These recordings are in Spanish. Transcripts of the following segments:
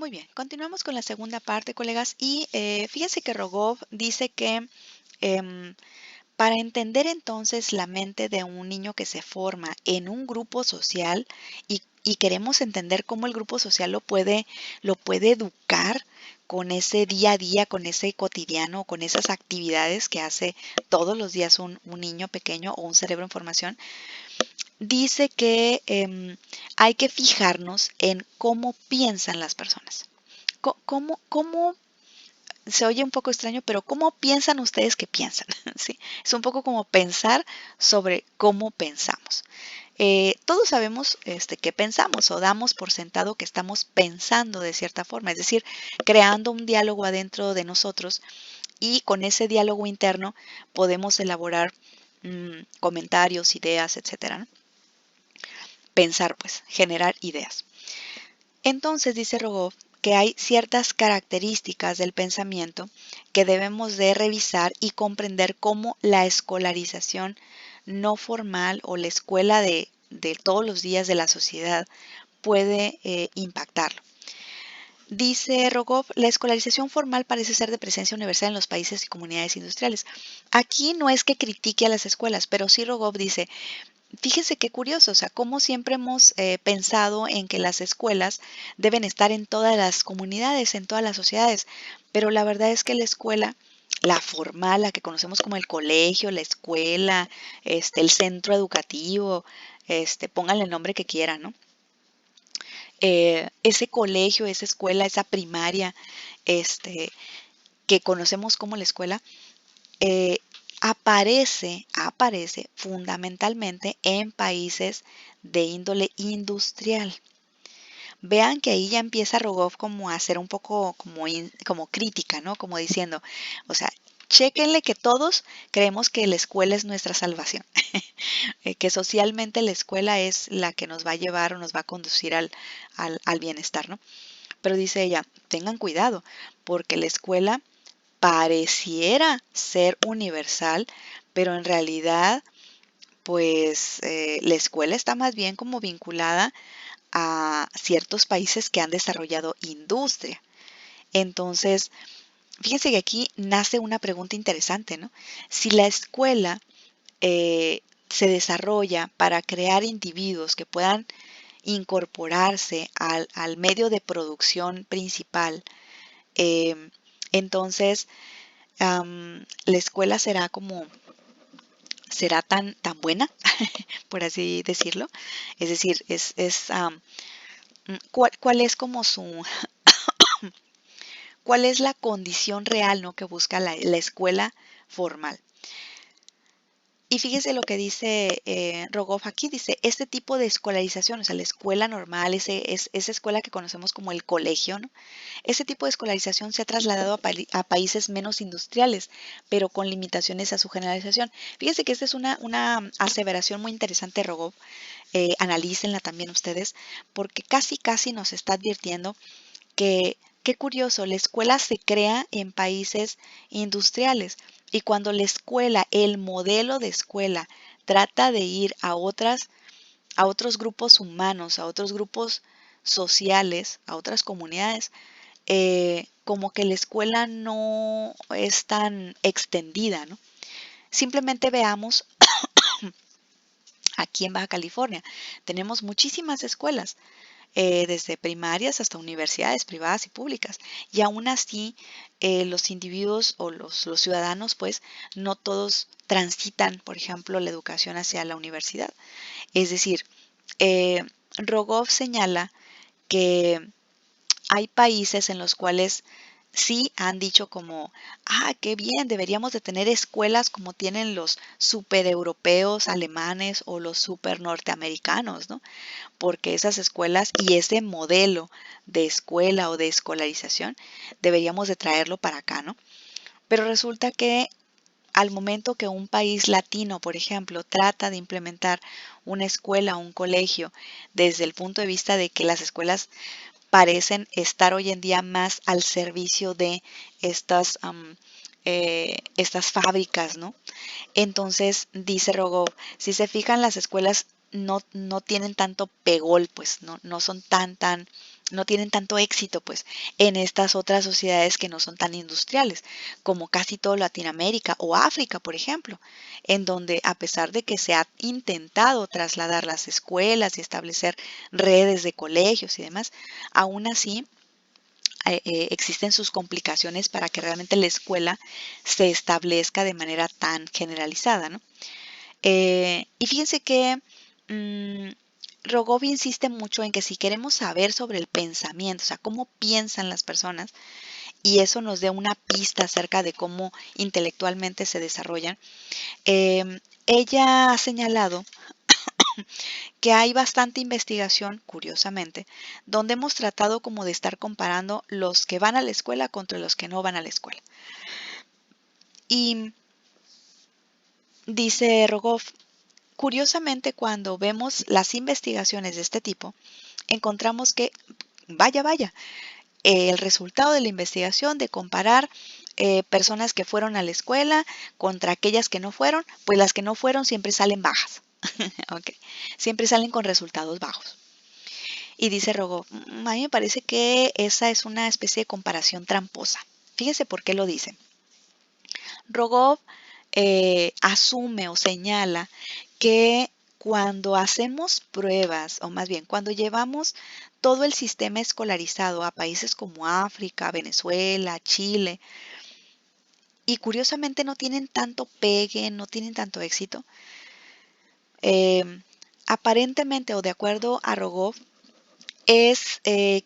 Muy bien, continuamos con la segunda parte, colegas, y fíjense que Rogov dice que em, para entender entonces la mente de un niño que se forma en un grupo social y queremos entender cómo el grupo social lo puede educar con ese día a día, con ese cotidiano, con esas actividades que hace todos los días un niño pequeño o un cerebro en formación, dice que hay que fijarnos en cómo piensan las personas. ¿Cómo se oye un poco extraño, pero cómo piensan ustedes que piensan? ¿Sí? Es un poco como pensar sobre cómo pensamos. Todos sabemos qué pensamos o damos por sentado que estamos pensando de cierta forma, es decir, creando un diálogo adentro de nosotros y con ese diálogo interno podemos elaborar comentarios, ideas, etcétera, ¿no? Pensar, pues, generar ideas. Entonces dice Rogov que hay ciertas características del pensamiento que debemos de revisar y comprender cómo la escolarización no formal o la escuela de todos los días de la sociedad puede impactarlo. Dice Rogov, la escolarización formal parece ser de presencia universal en los países y comunidades industriales. Aquí no es que critique a las escuelas, pero sí Rogov dice, fíjese qué curioso, o sea, cómo siempre hemos pensado en que las escuelas deben estar en todas las comunidades, en todas las sociedades, pero la verdad es que la escuela, la formal, la que conocemos como el colegio, la escuela, el centro educativo, pónganle el nombre que quieran, ¿no? Ese colegio, esa escuela, esa primaria, este, que conocemos como la escuela, eh, aparece fundamentalmente en países de índole industrial. Vean que ahí ya empieza Rogov como a hacer un poco como crítica, ¿no? Como diciendo, o sea, chéquenle que todos creemos que la escuela es nuestra salvación, que socialmente la escuela es la que nos va a llevar o nos va a conducir al bienestar, ¿no? Pero dice ella, tengan cuidado, porque la escuela pareciera ser universal, pero en realidad, pues la escuela está más bien como vinculada a ciertos países que han desarrollado industria. Entonces, fíjense que aquí nace una pregunta interesante, ¿no? Si la escuela se desarrolla para crear individuos que puedan incorporarse al medio de producción principal, eh, entonces la escuela será tan buena, por así decirlo. Es decir, ¿cuál es como cuál es la condición real, ¿no? Que busca la escuela formal? Y fíjese lo que dice Rogov aquí, dice, este tipo de escolarización, o sea, la escuela normal, esa escuela que conocemos como el colegio, ¿no? Ese tipo de escolarización se ha trasladado a países menos industriales, pero con limitaciones a su generalización. Fíjense que esta es una aseveración muy interesante, Rogov. Analícenla también ustedes, porque casi nos está advirtiendo que, qué curioso, la escuela se crea en países industriales y cuando la escuela, el modelo de escuela, trata de ir a otros grupos humanos, a otros grupos sociales, a otras comunidades, como que la escuela no es tan extendida, ¿no? Simplemente veamos aquí en Baja California, tenemos muchísimas escuelas, desde primarias hasta universidades privadas y públicas, y aún así los individuos o los ciudadanos, pues, no todos transitan, por ejemplo, la educación hacia la universidad. Es decir, eh, Rogov señala que hay países en los cuales sí han dicho como, qué bien, deberíamos de tener escuelas como tienen los super europeos alemanes o los super norteamericanos, ¿no? Porque esas escuelas y ese modelo de escuela o de escolarización deberíamos de traerlo para acá, ¿no? Pero resulta que al momento que un país latino, por ejemplo, trata de implementar una escuela o un colegio desde el punto de vista de que las escuelas parecen estar hoy en día más al servicio de estas fábricas, ¿no? Entonces, dice Rogov, si se fijan, las escuelas no tienen tanto pegol, pues, no son no tienen tanto éxito, pues, en estas otras sociedades que no son tan industriales, como casi todo Latinoamérica o África, por ejemplo, en donde a pesar de que se ha intentado trasladar las escuelas y establecer redes de colegios y demás, aún así existen sus complicaciones para que realmente la escuela se establezca de manera tan generalizada, ¿no? Y fíjense que mm, Rogoff insiste mucho en que si queremos saber sobre el pensamiento, o sea, cómo piensan las personas, y eso nos dé una pista acerca de cómo intelectualmente se desarrollan, ella ha señalado que hay bastante investigación, curiosamente, donde hemos tratado como de estar comparando los que van a la escuela contra los que no van a la escuela. Y dice Rogoff, curiosamente cuando vemos las investigaciones de este tipo, encontramos que, vaya, el resultado de la investigación de comparar personas que fueron a la escuela contra aquellas que no fueron, pues las que no fueron siempre salen bajas, ¿ok? Siempre salen con resultados bajos. Y dice Rogoff, a mí me parece que esa es una especie de comparación tramposa. Fíjese por qué lo dice. Rogoff asume o señala que cuando hacemos pruebas, o más bien cuando llevamos todo el sistema escolarizado a países como África, Venezuela, Chile, y curiosamente no tienen tanto pegue, no tienen tanto éxito, eh, aparentemente o de acuerdo a Rogoff, es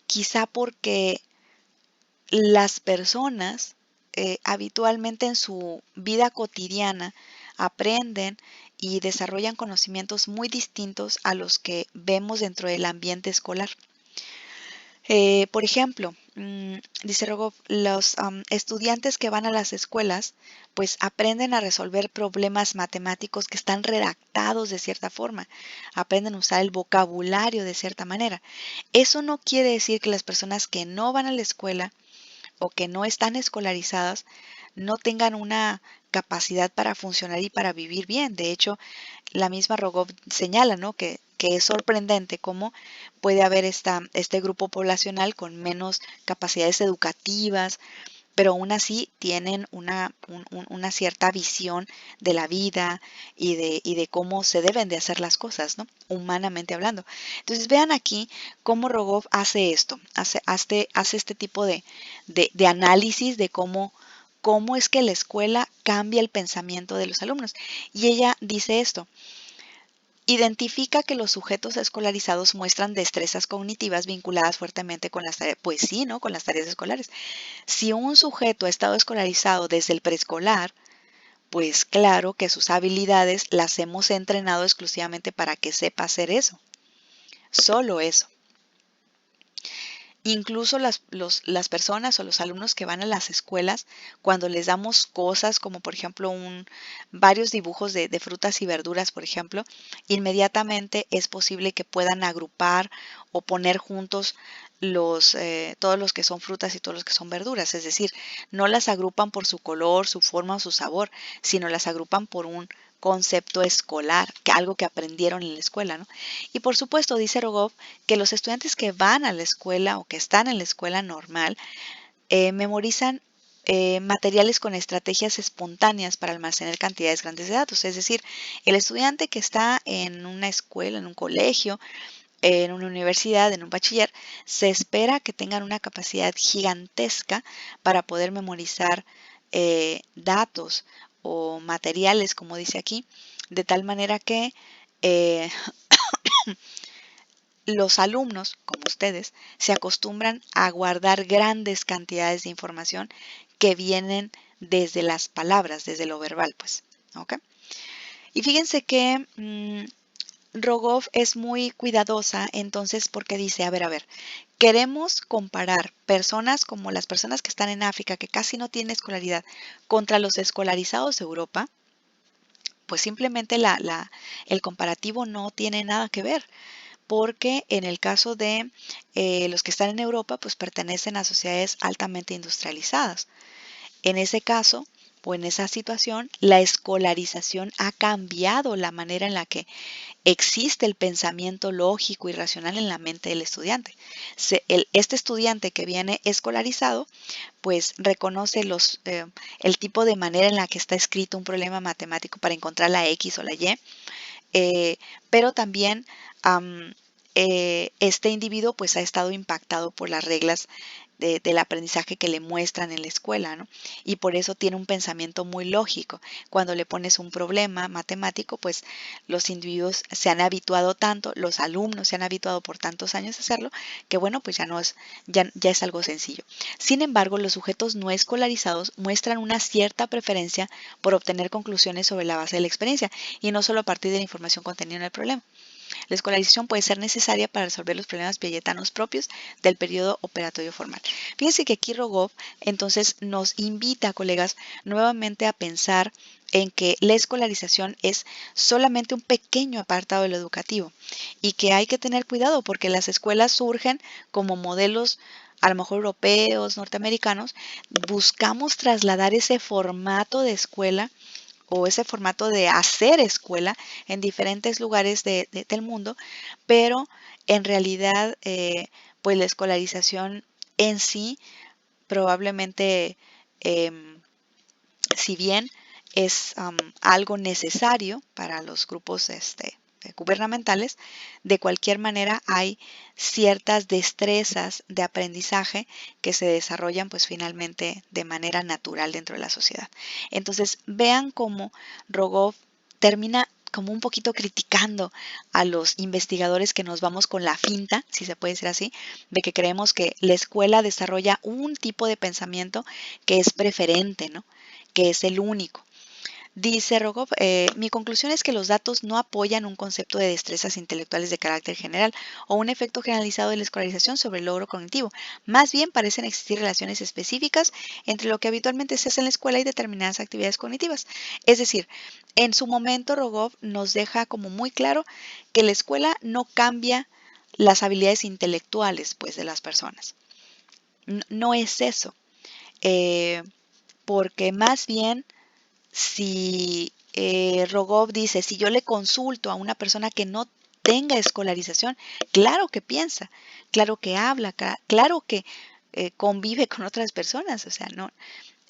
quizá porque las personas habitualmente en su vida cotidiana aprenden y desarrollan conocimientos muy distintos a los que vemos dentro del ambiente escolar. Por ejemplo, dice Rogoff, los estudiantes que van a las escuelas pues aprenden a resolver problemas matemáticos que están redactados de cierta forma, aprenden a usar el vocabulario de cierta manera. Eso no quiere decir que las personas que no van a la escuela o que no están escolarizadas no tengan una capacidad para funcionar y para vivir bien. De hecho, la misma Rogoff señala, ¿no? Que es sorprendente cómo puede haber este grupo poblacional con menos capacidades educativas, pero aún así tienen una cierta visión de la vida y de cómo se deben de hacer las cosas, ¿no? Humanamente hablando. Entonces vean aquí cómo Rogoff hace esto, hace este tipo de análisis de cómo es que la escuela cambia el pensamiento de los alumnos. Y ella dice esto. Identifica que los sujetos escolarizados muestran destrezas cognitivas vinculadas fuertemente con las tareas, pues sí, ¿no? Con las tareas escolares. Si un sujeto ha estado escolarizado desde el preescolar, pues claro que sus habilidades las hemos entrenado exclusivamente para que sepa hacer eso. Solo eso. Incluso las personas o los alumnos que van a las escuelas, cuando les damos cosas como por ejemplo varios dibujos de frutas y verduras, por ejemplo, inmediatamente es posible que puedan agrupar o poner juntos todos los que son frutas y todos los que son verduras. Es decir, no las agrupan por su color, su forma o su sabor, sino las agrupan por un concepto escolar, que algo que aprendieron en la escuela, ¿no? Y por supuesto, dice Rogoff, que los estudiantes que van a la escuela o que están en la escuela normal memorizan materiales con estrategias espontáneas para almacenar cantidades grandes de datos. Es decir, el estudiante que está en una escuela, en un colegio, en una universidad, en un bachiller, se espera que tengan una capacidad gigantesca para poder memorizar datos o materiales, como dice aquí, de tal manera que eh, los alumnos, como ustedes, se acostumbran a guardar grandes cantidades de información que vienen desde las palabras, desde lo verbal, pues. ¿Ok? Y fíjense que Rogoff es muy cuidadosa, entonces, porque dice, a ver, queremos comparar personas como las personas que están en África, que casi no tienen escolaridad, contra los escolarizados de Europa, pues simplemente el comparativo no tiene nada que ver porque en el caso de los que están en Europa, pues pertenecen a sociedades altamente industrializadas. En ese caso, o en esa situación, la escolarización ha cambiado la manera en la que existe el pensamiento lógico y racional en la mente del estudiante. Este estudiante que viene escolarizado, pues reconoce el tipo de manera en la que está escrito un problema matemático para encontrar la X o la Y, pero también este individuo pues ha estado impactado por las reglas del aprendizaje que le muestran en la escuela, ¿no? Y por eso tiene un pensamiento muy lógico. Cuando le pones un problema matemático, pues los individuos se han habituado tanto, los alumnos se han habituado por tantos años a hacerlo, que bueno, pues ya es algo sencillo. Sin embargo, los sujetos no escolarizados muestran una cierta preferencia por obtener conclusiones sobre la base de la experiencia y no solo a partir de la información contenida en el problema. La escolarización puede ser necesaria para resolver los problemas piagetanos propios del periodo operatorio formal. Fíjense que aquí Rogov entonces nos invita, colegas, nuevamente a pensar en que la escolarización es solamente un pequeño apartado de lo educativo y que hay que tener cuidado porque las escuelas surgen como modelos a lo mejor europeos, norteamericanos, buscamos trasladar ese formato de escuela o ese formato de hacer escuela en diferentes lugares del mundo, pero en realidad, pues la escolarización en sí probablemente, em, si bien es algo necesario para los grupos gubernamentales, de cualquier manera hay ciertas destrezas de aprendizaje que se desarrollan pues finalmente de manera natural dentro de la sociedad. Entonces vean cómo Rogov termina como un poquito criticando a los investigadores que nos vamos con la finta, si se puede decir así, de que creemos que la escuela desarrolla un tipo de pensamiento que es preferente, ¿no? Que es el único. Dice Rogov, mi conclusión es que los datos no apoyan un concepto de destrezas intelectuales de carácter general o un efecto generalizado de la escolarización sobre el logro cognitivo. Más bien parecen existir relaciones específicas entre lo que habitualmente se hace en la escuela y determinadas actividades cognitivas. Es decir, en su momento Rogov nos deja como muy claro que la escuela no cambia las habilidades intelectuales pues, de las personas. No es eso, eh, porque más bien si Rogov dice, si yo le consulto a una persona que no tenga escolarización, claro que piensa, claro que habla, claro que convive con otras personas. O sea, no,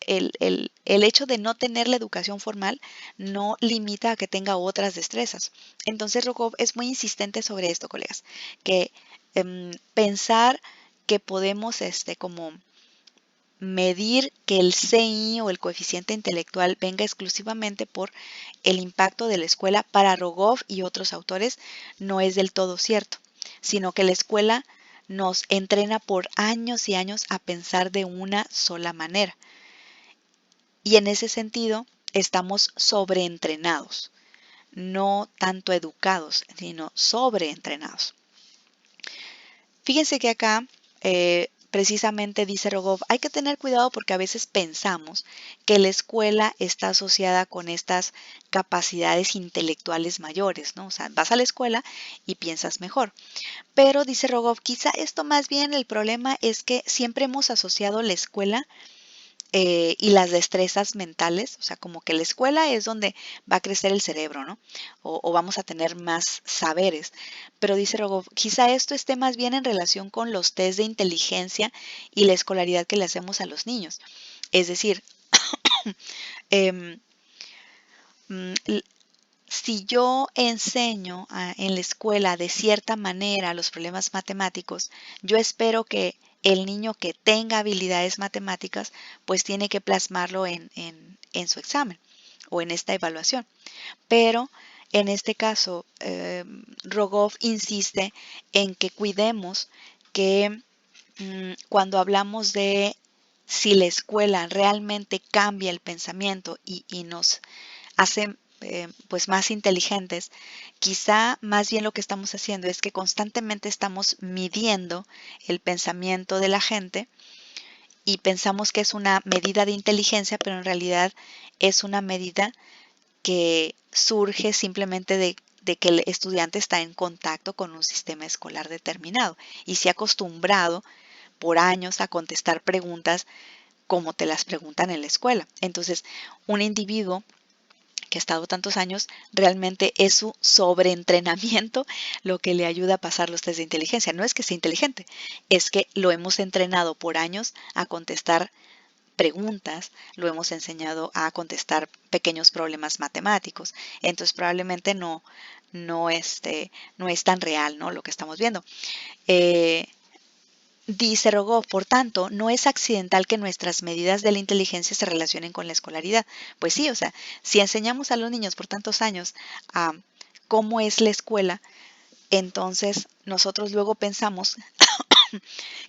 el hecho de no tener la educación formal no limita a que tenga otras destrezas. Entonces Rogov es muy insistente sobre esto, colegas, que pensar que podemos como medir que el CI o el coeficiente intelectual venga exclusivamente por el impacto de la escuela para Rogov y otros autores no es del todo cierto, sino que la escuela nos entrena por años y años a pensar de una sola manera. Y en ese sentido estamos sobreentrenados, no tanto educados, sino sobreentrenados. Fíjense que acá precisamente dice Rogov, hay que tener cuidado porque a veces pensamos que la escuela está asociada con estas capacidades intelectuales mayores, ¿no? O sea, vas a la escuela y piensas mejor. Pero dice Rogov, quizá esto más bien el problema es que siempre hemos asociado la escuela y las destrezas mentales, o sea, como que la escuela es donde va a crecer el cerebro, ¿no? O vamos a tener más saberes. Pero dice Rogov, quizá esto esté más bien en relación con los test de inteligencia y la escolaridad que le hacemos a los niños. Es decir, em, mm, si yo enseño en la escuela de cierta manera los problemas matemáticos, yo espero que el niño que tenga habilidades matemáticas, pues tiene que plasmarlo en su examen o en esta evaluación. Pero en este caso, Rogov insiste en que cuidemos que cuando hablamos de si la escuela realmente cambia el pensamiento y nos hace pues más inteligentes, quizá más bien lo que estamos haciendo es que constantemente estamos midiendo el pensamiento de la gente y pensamos que es una medida de inteligencia, pero en realidad es una medida que surge simplemente de que el estudiante está en contacto con un sistema escolar determinado y se ha acostumbrado por años a contestar preguntas como te las preguntan en la escuela. Entonces, un individuo que ha estado tantos años, realmente es su sobreentrenamiento lo que le ayuda a pasar los test de inteligencia. No es que sea inteligente, es que lo hemos entrenado por años a contestar preguntas, lo hemos enseñado a contestar pequeños problemas matemáticos. Entonces probablemente no es tan real, ¿no? Lo que estamos viendo. Eh, Dice Rogoff, por tanto, no es accidental que nuestras medidas de la inteligencia se relacionen con la escolaridad. Pues sí, o sea, si enseñamos a los niños por tantos años a cómo es la escuela, entonces nosotros luego pensamos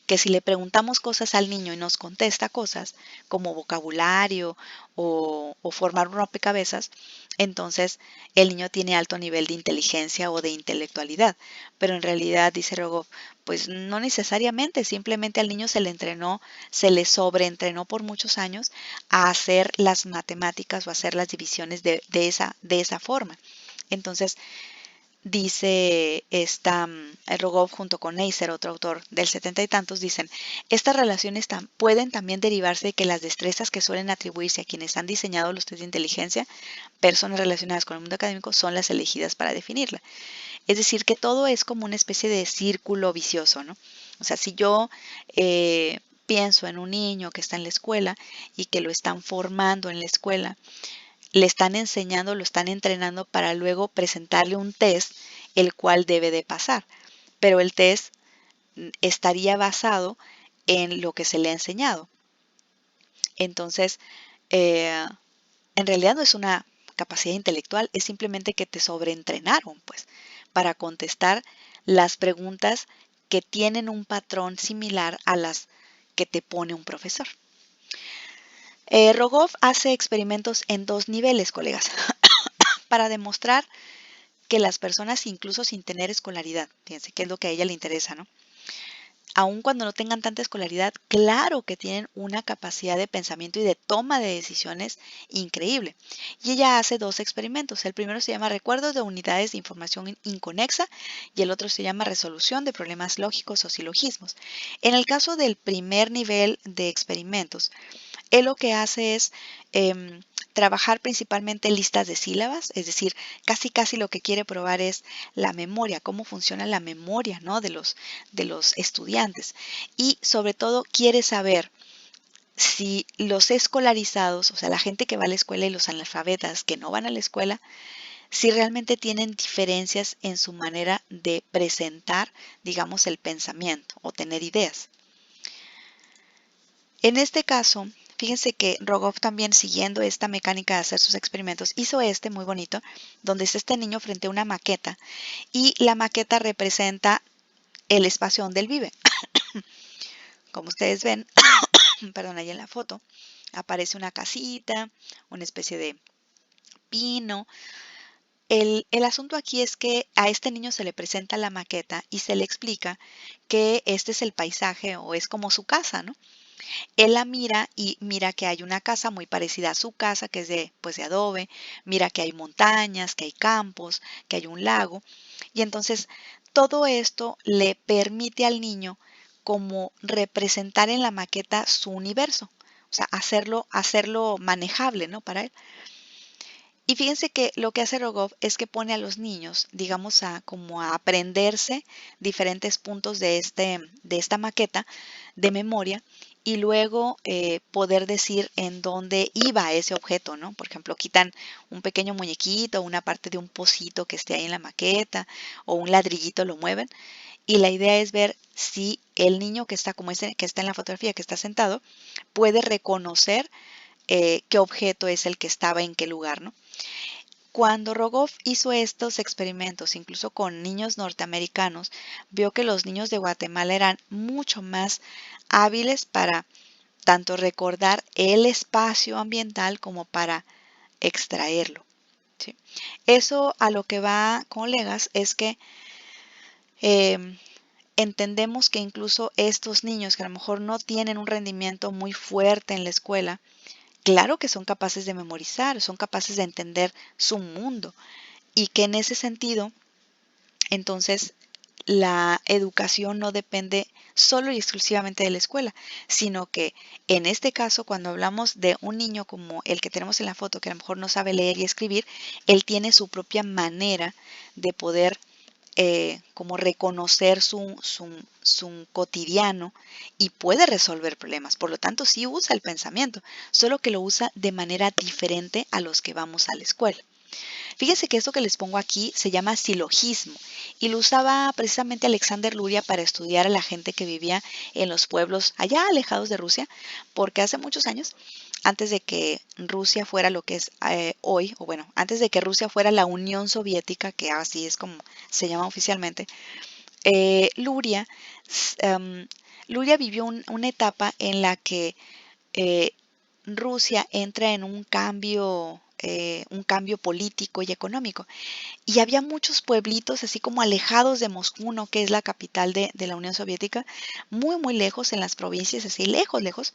que si le preguntamos cosas al niño y nos contesta cosas como vocabulario o formar un rompecabezas, entonces el niño tiene alto nivel de inteligencia o de intelectualidad. Pero en realidad, dice Rogoff, pues no necesariamente, simplemente al niño se le entrenó, se le sobreentrenó por muchos años a hacer las matemáticas o hacer las divisiones de esa forma. Entonces, dice Rogov junto con Neisser, otro autor del setenta y tantos, dicen, estas relaciones pueden también derivarse de que las destrezas que suelen atribuirse a quienes han diseñado los test de inteligencia, personas relacionadas con el mundo académico, son las elegidas para definirla. Es decir, que todo es como una especie de círculo vicioso, ¿no? O sea, si yo pienso en un niño que está en la escuela y que lo están formando en la escuela, le están enseñando, lo están entrenando para luego presentarle un test, el cual debe de pasar. Pero el test estaría basado en lo que se le ha enseñado. Entonces, eh, en realidad no es una capacidad intelectual, es simplemente que te sobreentrenaron, pues, para contestar las preguntas que tienen un patrón similar a las que te pone un profesor. Rogoff hace experimentos en dos niveles, colegas, para demostrar que las personas, incluso sin tener escolaridad, fíjense que es lo que a ella le interesa, ¿no? Aun cuando no tengan tanta escolaridad, claro que tienen una capacidad de pensamiento y de toma de decisiones increíble. Y ella hace dos experimentos. El primero se llama recuerdos de unidades de información inconexa y el otro se llama resolución de problemas lógicos o silogismos. En el caso del primer nivel de experimentos, él lo que hace es trabajar principalmente listas de sílabas, es decir, casi lo que quiere probar es la memoria, cómo funciona la memoria, ¿no? de los estudiantes. Y sobre todo quiere saber si los escolarizados, o sea, la gente que va a la escuela y los analfabetas que no van a la escuela, si realmente tienen diferencias en su manera de presentar, digamos, el pensamiento o tener ideas. En este caso, fíjense que Rogoff también siguiendo esta mecánica de hacer sus experimentos, hizo este muy bonito, donde está este niño frente a una maqueta y la maqueta representa el espacio donde él vive. Como ustedes ven, perdón, ahí en la foto, aparece una casita, una especie de pino. El asunto aquí es que a este niño se le presenta la maqueta y se le explica que este es el paisaje o es como su casa, ¿no? Él la mira y mira que hay una casa muy parecida a su casa, que es pues de adobe, mira que hay montañas, que hay campos, que hay un lago. Y entonces todo esto le permite al niño como representar en la maqueta su universo, o sea, hacerlo manejable, ¿no? Para él. Y fíjense que lo que hace Rogoff es que pone a los niños, digamos, como a aprenderse diferentes puntos de esta maqueta de memoria y luego poder decir en dónde iba ese objeto, ¿no? Por ejemplo, quitan un pequeño muñequito, una parte de un pocito que esté ahí en la maqueta o un ladrillito lo mueven y la idea es ver si el niño que está como ese que está en la fotografía, que está sentado, puede reconocer qué objeto es el que estaba en qué lugar, ¿no? Cuando Rogoff hizo estos experimentos, incluso con niños norteamericanos, vio que los niños de Guatemala eran mucho más hábiles para tanto recordar el espacio ambiental como para extraerlo. ¿Sí? Eso a lo que va, colegas, es que eh, entendemos que incluso estos niños que a lo mejor no tienen un rendimiento muy fuerte en la escuela, claro que son capaces de memorizar, son capaces de entender su mundo y que en ese sentido, entonces, la educación no depende solo y exclusivamente de la escuela, sino que en este caso, cuando hablamos de un niño como el que tenemos en la foto, que a lo mejor no sabe leer y escribir, él tiene su propia manera de poder como reconocer su cotidiano y puede resolver problemas. Por lo tanto, sí usa el pensamiento, solo que lo usa de manera diferente a los que vamos a la escuela. Fíjense que esto que les pongo aquí se llama silogismo y lo usaba precisamente Alexander Luria para estudiar a la gente que vivía en los pueblos allá alejados de Rusia, porque hace muchos años, antes de que Rusia fuera lo que es hoy, o bueno, antes de que Rusia fuera la Unión Soviética, que así es como se llama oficialmente, eh, Luria, um, Luria vivió una etapa en la que eh, Rusia entra en un cambio político y económico. Y había muchos pueblitos así como alejados de Moscú, ¿no? Que es la capital de la Unión Soviética, muy, muy lejos en las provincias, así lejos, lejos.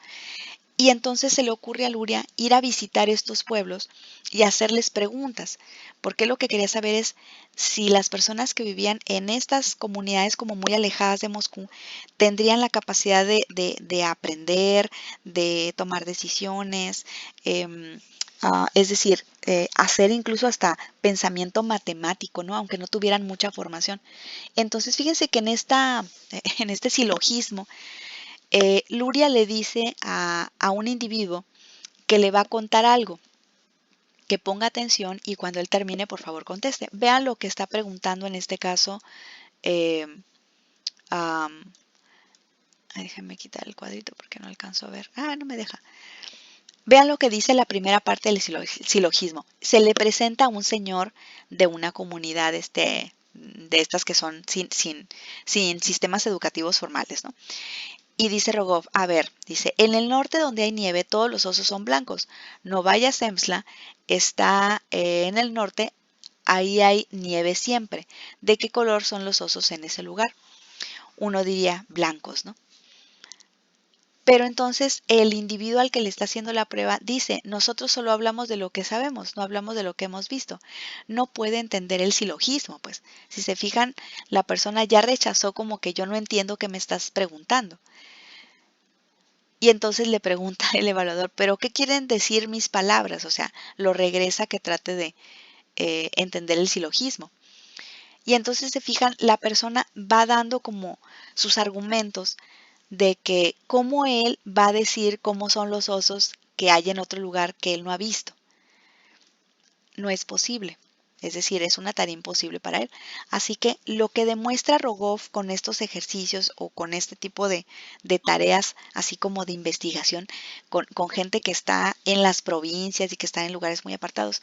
Y entonces se le ocurre a Luria ir a visitar estos pueblos y hacerles preguntas, porque lo que quería saber es si las personas que vivían en estas comunidades como muy alejadas de Moscú tendrían la capacidad de aprender, de tomar decisiones, es decir, hacer incluso hasta pensamiento matemático, ¿no? Aunque no tuvieran mucha formación. Entonces, fíjense que en este silogismo, Luria le dice a un individuo que le va a contar algo, que ponga atención y cuando él termine, por favor, conteste. Vean lo que está preguntando en este caso. eh, am, Déjenme quitar el cuadrito porque no alcanzo a ver. Ah, no me deja. Vean lo que dice la primera parte del silogismo. Se le presenta a un señor de una comunidad de estas que son sin sistemas educativos formales, ¿no? Y dice Rogov, a ver, dice, en el norte donde hay nieve todos los osos son blancos. Novaya Zemsla está en el norte, ahí hay nieve siempre. ¿De qué color son los osos en ese lugar? Uno diría blancos, ¿no? Pero entonces el individuo al que le está haciendo la prueba dice, nosotros solo hablamos de lo que sabemos, no hablamos de lo que hemos visto. No puede entender el silogismo, pues. Si se fijan, la persona ya rechazó como que yo no entiendo qué me estás preguntando. Y entonces le pregunta el evaluador, ¿pero qué quieren decir mis palabras? O sea, lo regresa a que trate de entender el silogismo. Y entonces se fijan, la persona va dando como sus argumentos de que cómo él va a decir cómo son los osos que hay en otro lugar que él no ha visto. No es posible. Es decir, es una tarea imposible para él. Así que lo que demuestra Rogov con estos ejercicios o con este tipo de tareas, así como de investigación, con gente que está en las provincias y que está en lugares muy apartados,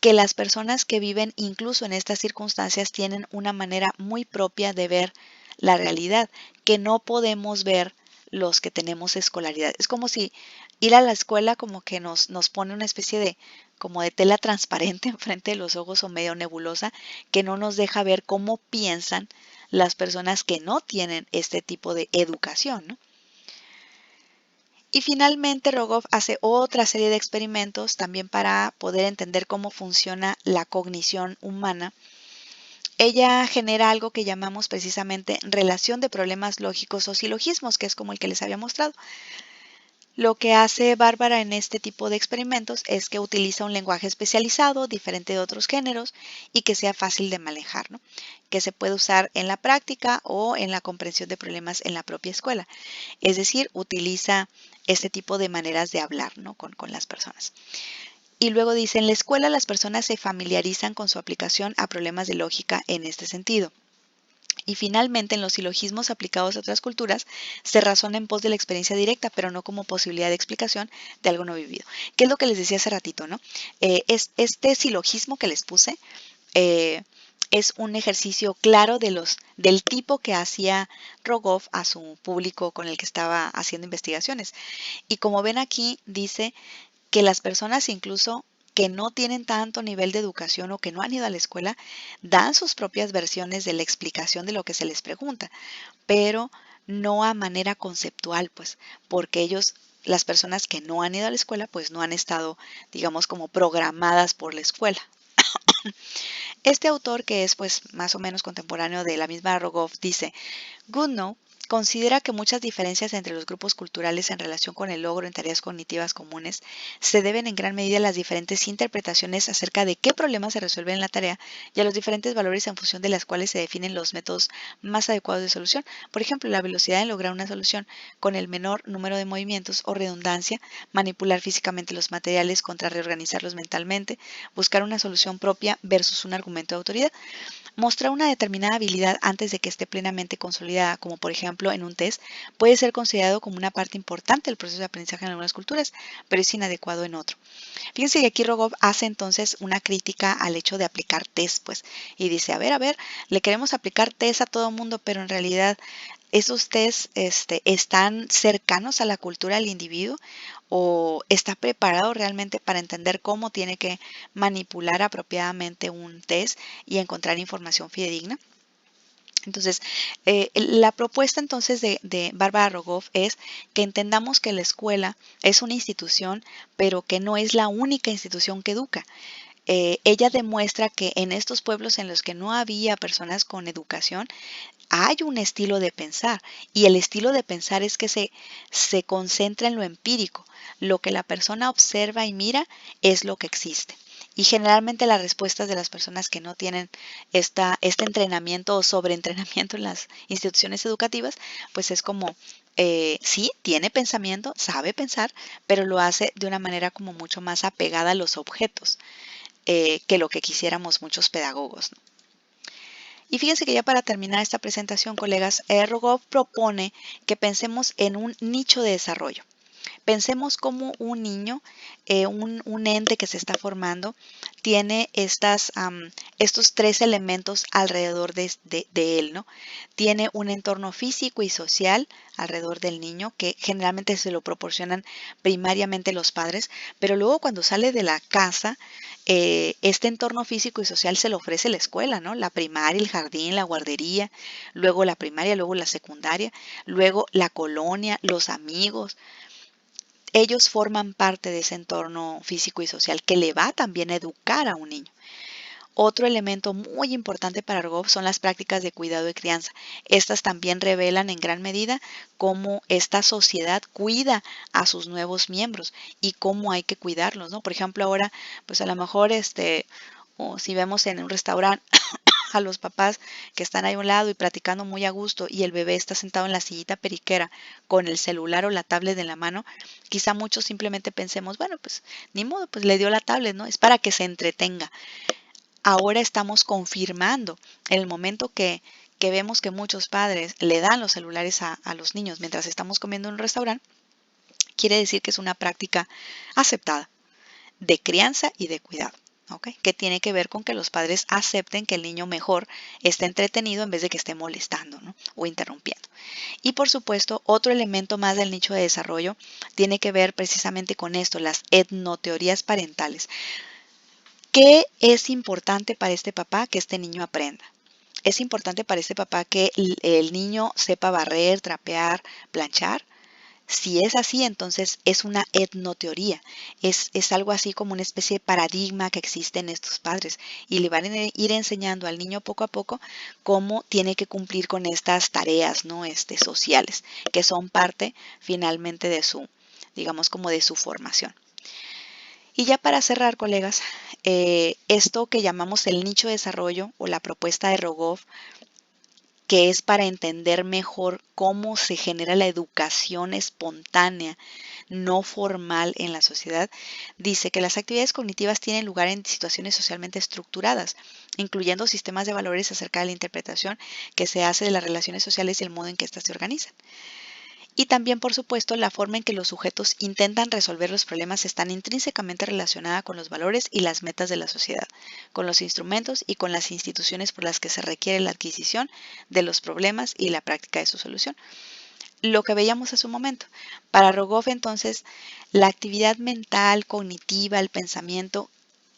que las personas que viven incluso en estas circunstancias tienen una manera muy propia de ver la realidad, que no podemos ver los que tenemos escolaridad. Es como si ir a la escuela como que nos pone una especie de como de tela transparente enfrente de los ojos o medio nebulosa que no nos deja ver cómo piensan las personas que no tienen este tipo de educación, ¿no? Y finalmente Rogov hace otra serie de experimentos también para poder entender cómo funciona la cognición humana. Ella genera algo que llamamos precisamente relación de problemas lógicos o silogismos, que es como el que les había mostrado. Lo que hace Bárbara en este tipo de experimentos es que utiliza un lenguaje especializado, diferente de otros géneros, y que sea fácil de manejar, ¿no? Que se puede usar en la práctica o en la comprensión de problemas en la propia escuela. Es decir, utiliza este tipo de maneras de hablar, ¿no? con las personas. Y luego dice, en la escuela las personas se familiarizan con su aplicación a problemas de lógica en este sentido. Y finalmente, en los silogismos aplicados a otras culturas, se razona en pos de la experiencia directa, pero no como posibilidad de explicación de algo no vivido. ¿Qué es lo que les decía hace ratito, no? Este silogismo que les puse eh, es un ejercicio claro del tipo que hacía Rogov a su público con el que estaba haciendo investigaciones. Y como ven aquí, dice que las personas incluso que no tienen tanto nivel de educación o que no han ido a la escuela, dan sus propias versiones de la explicación de lo que se les pregunta, pero no a manera conceptual, pues, porque las personas que no han ido a la escuela, pues no han estado, digamos, como programadas por la escuela. Este autor, que es pues más o menos contemporáneo de la misma Rogov, dice: Goodnow considera que muchas diferencias entre los grupos culturales en relación con el logro en tareas cognitivas comunes se deben en gran medida a las diferentes interpretaciones acerca de qué problemas se resuelven en la tarea y a los diferentes valores en función de las cuales se definen los métodos más adecuados de solución. Por ejemplo, la velocidad en lograr una solución con el menor número de movimientos o redundancia, manipular físicamente los materiales contra reorganizarlos mentalmente, buscar una solución propia versus un argumento de autoridad. Mostrar una determinada habilidad antes de que esté plenamente consolidada, como por ejemplo en un test, puede ser considerado como una parte importante del proceso de aprendizaje en algunas culturas, pero es inadecuado en otro. Fíjense que aquí Rogov hace entonces una crítica al hecho de aplicar test, pues, y dice, a ver, le queremos aplicar test a todo mundo, pero en realidad esos test están cercanos a la cultura del individuo o está preparado realmente para entender cómo tiene que manipular apropiadamente un test y encontrar información fidedigna. Entonces, la propuesta entonces de Bárbara Rogov es que entendamos que la escuela es una institución, pero que no es la única institución que educa. Ella demuestra que en estos pueblos en los que no había personas con educación, hay un estilo de pensar y el estilo de pensar es que se concentra en lo empírico. Lo que la persona observa y mira es lo que existe. Y generalmente las respuestas de las personas que no tienen este entrenamiento o sobreentrenamiento en las instituciones educativas, pues es como, sí, tiene pensamiento, sabe pensar, pero lo hace de una manera como mucho más apegada a los objetos que lo que quisiéramos muchos pedagogos, ¿no? Y fíjense que ya para terminar esta presentación, colegas, Rogov propone que pensemos en un nicho de desarrollo. Pensemos como un niño, un ente que se está formando, tiene estos tres elementos alrededor de él, ¿no? Tiene un entorno físico y social alrededor del niño, que generalmente se lo proporcionan primariamente los padres, pero luego cuando sale de la casa, este entorno físico y social se lo ofrece la escuela, ¿no? La primaria, el jardín, la guardería, luego la primaria, luego la secundaria, luego la colonia, los amigos. Ellos forman parte de ese entorno físico y social que le va también a educar a un niño. Otro elemento muy importante para Rogov son las prácticas de cuidado y crianza. Estas también revelan en gran medida cómo esta sociedad cuida a sus nuevos miembros y cómo hay que cuidarlos, ¿no? Por ejemplo, ahora, pues a lo mejor o si vemos en un restaurante a los papás que están ahí a un lado y platicando muy a gusto y el bebé está sentado en la sillita periquera con el celular o la tablet en la mano, quizá muchos simplemente pensemos, bueno, pues ni modo, pues le dio la tablet, ¿no? Es para que se entretenga. Ahora estamos confirmando en el momento que vemos que muchos padres le dan los celulares a los niños mientras estamos comiendo en un restaurante, quiere decir que es una práctica aceptada de crianza y de cuidado. ¿Ok? Que tiene que ver con que los padres acepten que el niño mejor esté entretenido en vez de que esté molestando, ¿no? O interrumpiendo. Y por supuesto, otro elemento más del nicho de desarrollo tiene que ver precisamente con esto, las etnoteorías parentales. ¿Qué es importante para este papá? Que este niño aprenda. Es importante para este papá que el niño sepa barrer, trapear, planchar. Si es así, entonces es una etnoteoría, es algo así como una especie de paradigma que existe en estos padres y le van a ir enseñando al niño poco a poco cómo tiene que cumplir con estas tareas, ¿no? Sociales, que son parte finalmente de su, digamos, como de su formación. Y ya para cerrar, colegas, esto que llamamos el nicho de desarrollo o la propuesta de Rogov, que es para entender mejor cómo se genera la educación espontánea, no formal en la sociedad, dice que las actividades cognitivas tienen lugar en situaciones socialmente estructuradas, incluyendo sistemas de valores acerca de la interpretación que se hace de las relaciones sociales y el modo en que éstas se organizan. Y también, por supuesto, la forma en que los sujetos intentan resolver los problemas están intrínsecamente relacionada con los valores y las metas de la sociedad, con los instrumentos y con las instituciones por las que se requiere la adquisición de los problemas y la práctica de su solución. Lo que veíamos hace un momento. Para Rogov, entonces, la actividad mental, cognitiva, el pensamiento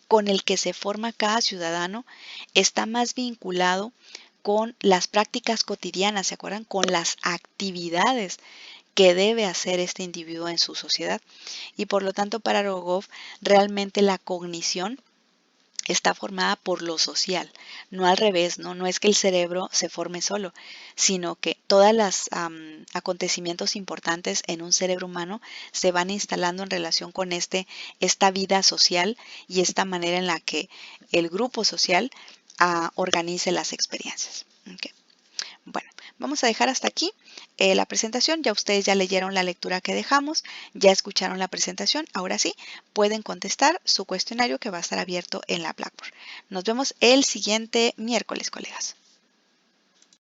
con el que se forma cada ciudadano está más vinculado con las prácticas cotidianas, ¿se acuerdan? Con las actividades que debe hacer este individuo en su sociedad. Y por lo tanto, para Rogov, realmente la cognición está formada por lo social, no al revés, ¿no? No es que el cerebro se forme solo, sino que todos los acontecimientos importantes en un cerebro humano se van instalando en relación con esta vida social y esta manera en la que el grupo social organice las experiencias. ¿Ok? Bueno, vamos a dejar hasta aquí la presentación. Ya ustedes ya leyeron la lectura que dejamos, ya escucharon la presentación. Ahora sí, pueden contestar su cuestionario que va a estar abierto en la Blackboard. Nos vemos el siguiente miércoles, colegas.